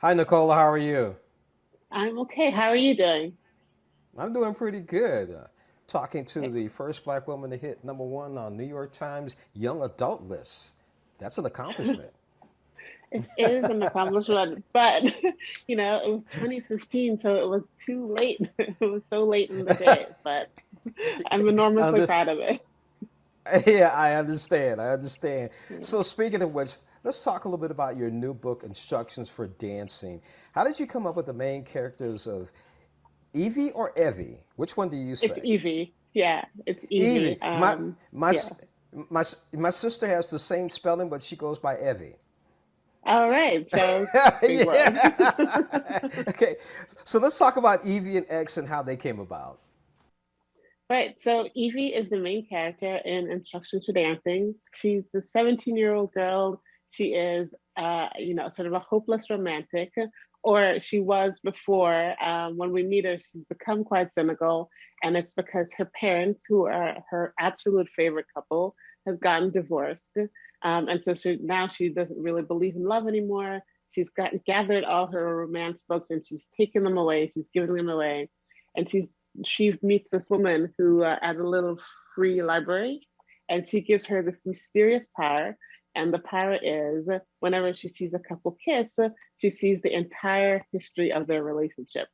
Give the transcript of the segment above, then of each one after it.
Hi, Nicola. How are you? I'm okay. How are you doing? I'm doing pretty good. Talking to the first black woman to hit number one on New York Times Young Adult list. That's an accomplishment. It is an accomplishment, but it was 2015, so it was too late. It was so late in the day, but I'm enormously Under, proud of it. yeah, I understand. I understand. Yeah. So, speaking of which, let's talk a little bit about your new book, Instructions for Dancing. How did you come up with the main characters of Evie or Evie? Which one do you It's say? Evie. Yeah, it's Evie. Evie. My Yeah. my sister has the same spelling, but she goes by Evie. All right. So big world. Yeah. Okay. So let's talk about Evie and X and how they came about. Right. So Evie is the main character in Instructions for Dancing. She's the 17-year-old girl. She is, sort of a hopeless romantic, or she was before. When we meet her, she's become quite cynical, and it's because her parents, who are her absolute favorite couple, have gotten divorced, and so now she doesn't really believe in love anymore. She's gathered all her romance books and she's taken them away. She's giving them away, and she meets this woman who at a little free library, and she gives her this mysterious power. And the power is whenever she sees a couple kiss, she sees the entire history of their relationship.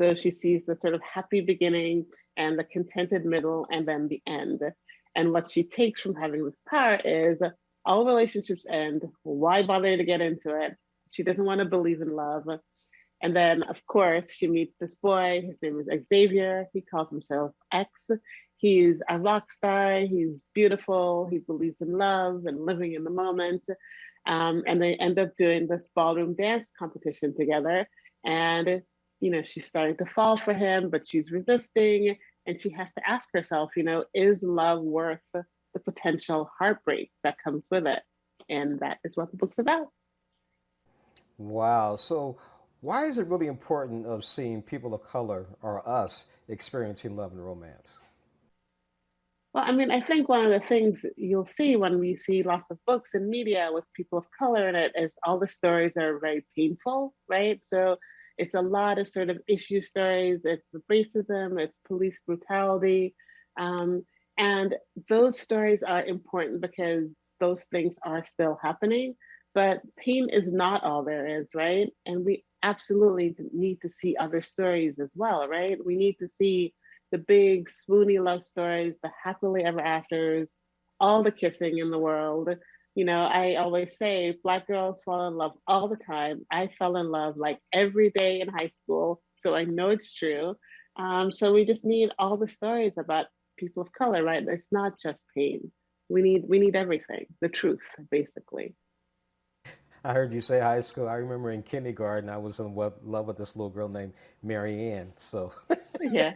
So she sees the sort of happy beginning and the contented middle and then the end. And what she takes from having this power is all relationships end. Why bother to get into it? She doesn't want to believe in love. And then, of course, she meets this boy. His name is Xavier. He calls himself X. He's a rock star. He's beautiful. He believes in love and living in the moment. And they end up doing this ballroom dance competition together. And, she's starting to fall for him, but she's resisting. And she has to ask herself, is love worth the potential heartbreak that comes with it? And that is what the book's about. Wow. So why is it really important of seeing people of color or us experiencing love and romance? Well, I mean, I think one of the things you'll see when we see lots of books and media with people of color in it is all the stories are very painful, right? So it's a lot of sort of issue stories. It's racism, it's police brutality. Um, and those stories are important because those things are still happening. But pain is not all there is, right? And we absolutely need to see other stories as well, right? We need to see the big swoony love stories, the happily ever afters, all the kissing in the world. I always say black girls fall in love all the time. I fell in love like every day in high school, so I know it's true. So we just need all the stories about people of color, right? It's not just pain. We need everything, the truth, basically. I heard you say high school. I remember in kindergarten, I was in love with this little girl named Mary Ann. So Yeah.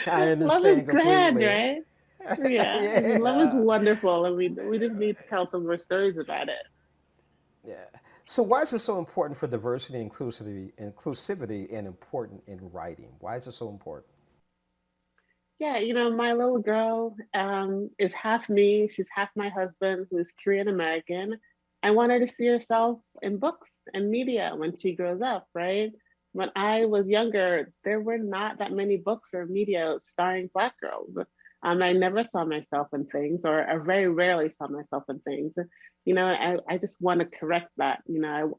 I Love is understand grand, completely. right? Yeah. I mean, love is Yeah. wonderful, and we just need to tell some more stories about it. Yeah. So why is it so important for diversity, inclusivity, and important in writing? Why is it so important? Yeah, my little girl is half me. She's half my husband, who's Korean American. I want her to see herself in books and media when she grows up, right? When I was younger, there were not that many books or media starring Black girls. I never saw myself in things, or I very rarely saw myself in things. I just want to correct that.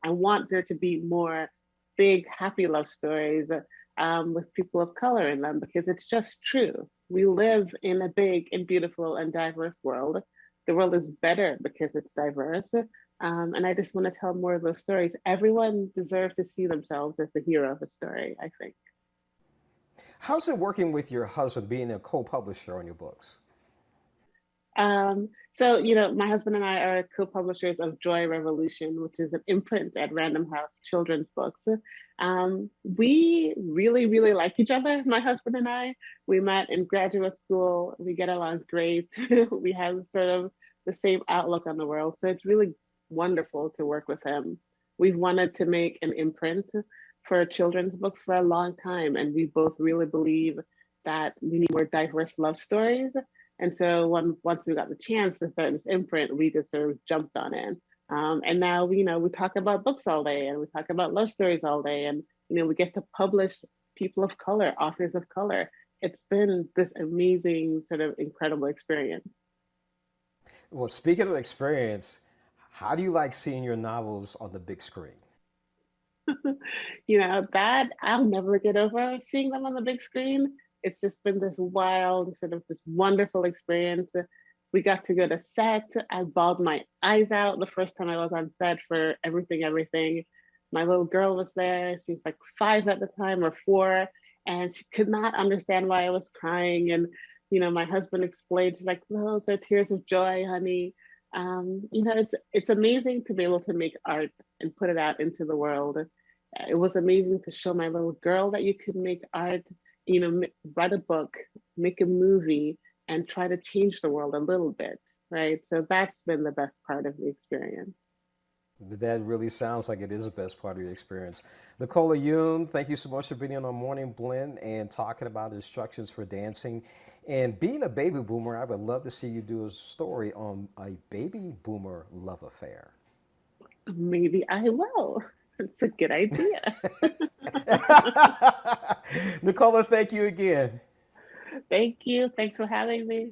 I want there to be more big, happy love stories with people of color in them because it's just true. We live in a big and beautiful and diverse world. The world is better because it's diverse. And I just want to tell more of those stories. Everyone deserves to see themselves as the hero of a story, I think. How's it working with your husband being a co-publisher on your books? So, my husband and I are co-publishers of Joy Revolution, which is an imprint at Random House children's books. We really, really like each other, my husband and I. We met in graduate school. We get along great. We have sort of the same outlook on the world. So it's really wonderful to work with him. We've wanted to make an imprint for children's books for a long time, and we both really believe that we need more diverse love stories. And so once we got the chance to start this imprint, we just sort of jumped on it. And now, we talk about books all day and we talk about love stories all day. And, we get to publish people of color, authors of color. It's been this amazing, sort of incredible experience. Well, speaking of experience, how do you like seeing your novels on the big screen? That I'll never get over seeing them on the big screen. It's just been this wild, sort of this wonderful experience. We got to go to set. I bawled my eyes out the first time I was on set for everything, everything. My little girl was there. She's like 5 at the time or 4, and she could not understand why I was crying. And, my husband explained, she's like, those are tears of joy, honey. It's amazing to be able to make art and put it out into the world. It was amazing to show my little girl that you could make art, write a book, make a movie, and try to change the world a little bit, right? So that's been the best part of the experience. That really sounds like it is the best part of your experience. Nicola Yoon, thank you so much for being on our Morning Blend and talking about instructions for dancing. And being a baby boomer, I would love to see you do a story on a baby boomer love affair. Maybe I will. It's a good idea. Nicola, thank you again. Thank you. Thanks for having me.